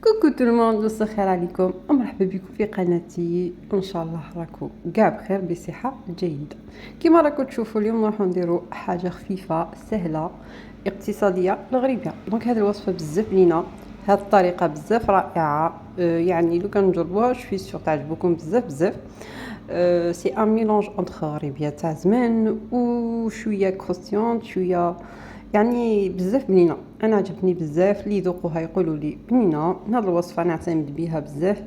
كوكو تو الموند، الخير عليكم ومرحبا بكم في قناتي. ان شاء الله راكم كاع بخير بصحه جيده. كما راكم تشوفوا اليوم راح نديروا حاجه خفيفه سهله اقتصاديه مغربيه. دونك هذه الوصفه بزاف لينا، هذه الطريقه بزاف رائعه. يعني لو كان نجربوها شوي سيغ تعجبكم بزاف بزاف. سي ان ميلونج انتر غريبيه تاع زمان وشويه كروستيون، شويه يعني بزاف بنينه. انا عجبتني بزاف، اللي يذوقوها يقولوا لي بنينه. هذه الوصفه نعتمد بها بزاف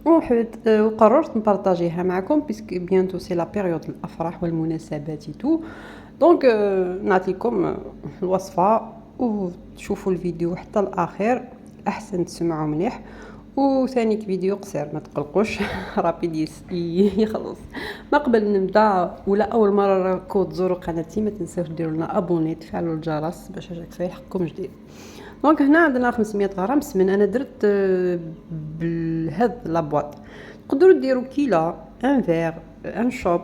وحبيت وقررت نبارطاجيها معكم باسكو بيانتو سي لا بيريود الافراح والمناسبات تو. دونك نعطيكم الوصفه وتشوفوا الفيديو حتى الاخير احسن تسمعوا مليح. وثاني فيديو قصير ما تقلقوش رابيد يخلص. ما قبل نبدا ولا اول مره راكم تزوروا قناتي ما تنساوش ديروا لنا ابوني تفعلوا الجرس باش يلحقكم جديد. دونك هنا عندنا 500 غرام سمن. انا درت بهذا لابواط. تقدروا ديروا كيلو ان فيغ ان شوب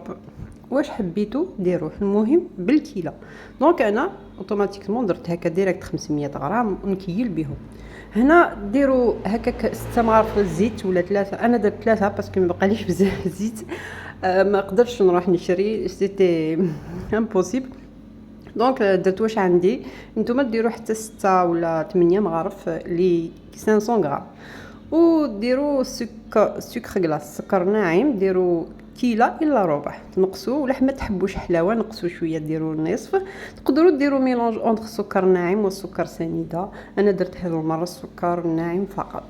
واش حبيتوا ديروه، المهم بالكيلو. دونك انا اوتوماتيكمون درت هكا ديريكت 500 غرام ونكيل بهم. هنا ديروا هكاك 6 مغارف الزيت ولا 3. انا درت 3 باسكو ما بقاليش بزاف زيت. ما قدرتش نروح نشري، سيتي امبوسيبل. دونك درت واش عندي. نتوما ديروا حتى 6 ولا 8 مغارف لي 500 غرام. وديروا سكر غلاس، سكر ناعم. ديروا كيلو الا ربع، تنقصوا ولا ما تحبوش حلاوه نقصوا شويه ديروا نصف. تقدروا ديروا ميلونج اونتر السكر الناعم والسكر سنيده. انا درت هذه المره السكر الناعم فقط.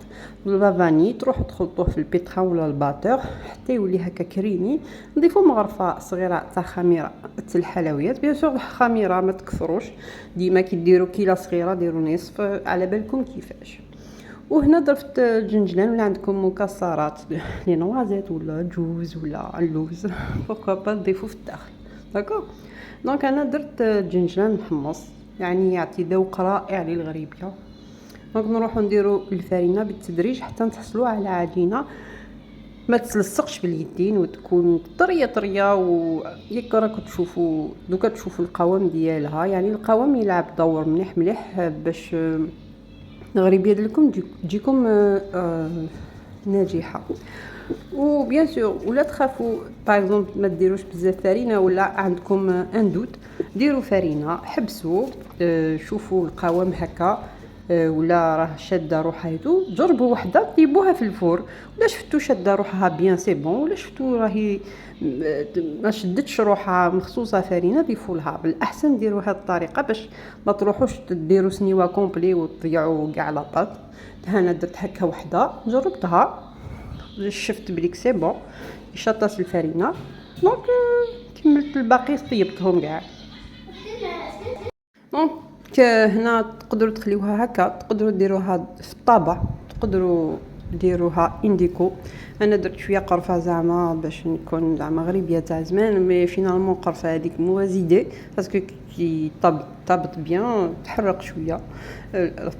بالفاني تروحوا تخلطوه في البيترا ولا الباتور حتى يولي هكا كريمي. نضيفوا مغرفه صغيره تاع خميره تاع الحلويات. بيان سور الخميره ما تكثروش، ديما كي ديروا كيلو صغيره ديروا نصف على بالكم كيفاش. وهنا ضفت جنجلان ولا عندكم مكسرات لي نوازيت ولا جوز ولا اللوز بوكو با تضيفوا في الداخل. داكوغ. دونك انا درت جنجلان محمص يعني يعطي ذوق رائع للغريبيه. دونك نروحوا نديروا الفرينه بالتدريج حتى نحصلوا على عجينه ما تلصقش باليدين وتكون طريه طريه. وياك راكم تشوفوا دوكا تشوفوا القوام ديالها، يعني القوام يلعب دور مليح مليح باش الغريبيه ديالكم تجيكم ناجحه. وبيان سور ولا تخافوا باغ ما ديروش بزاف فرينه ولا عندكم ان دوت ديروا فرينه. حبسوا شوفوا القوام هكا ولا راه شاده روحها جربوا وحده طيبوها في الفور. ولا شفتوا شاده روحها بيان سي بون، ولا شفتوا راهي ما شدتش روحها مخصوصه فرينه ضيفوا لها. بالاحسن ديروا هذه الطريقه باش ما تروحوش ديروا سنيوه كومبلي وتضيعوا كاع لاباط. انا درت هكا وحده جربتها شفت بليك سي بون شطات الفرينه. دونك كملت الباقي طيبتهم كاع. دونك هنا تقدروا تخليوها هكا، تقدروا ديروها في الطابع، تقدروا ديروها انديكو. انا درت شويه قرفه زعما باش نكون زعما غريبيه تاع زمان، مي فينالمون قرفه هذيك موازيدي باسكو كي طابت بيان تحرق شويه.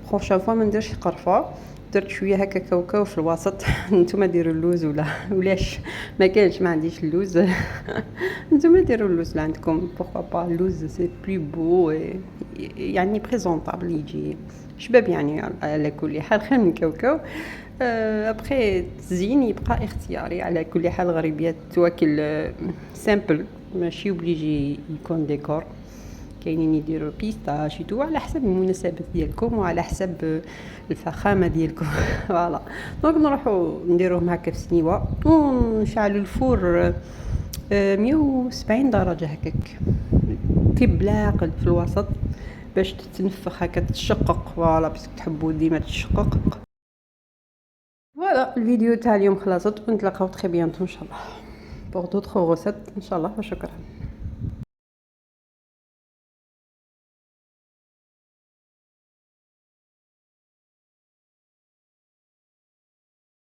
بروشين فوا ما نديرش قرفه. درت شويه هكا كاوكاو في الوسط. نتوما ديروا اللوز ولاش ما كانش ما عنديش اللوز نتوما ديروا اللوز اللي عندكم بوركوا با. اللوز سي بلو بو يعني بريزونطابل يجي شباب يعني. على كل حال خير من كاوكاو. ابخي التزيين يبقى اختياري. على كل حال غريبيات تواكل سامبل ماشي اوبليجي يكون ديكور. كاينين يديروا بيستاش يدو على حسب المناسبات ديالكم وعلى حسب الفخامه ديالكم فوالا. دونك نروحوا نديروهم هكا في سنيوه ونشعلوا الفور 170 درجه هكاك في بلاقل في الوسط باش تتنفخ هكا تشقق. فوالا بس تحبوا ديما تشقق. فوالا الفيديو تاع اليوم خلصت ونتلاقاو تري بيانتو ان شاء الله بور دوطخ روسيت ان شاء الله. وشكرا.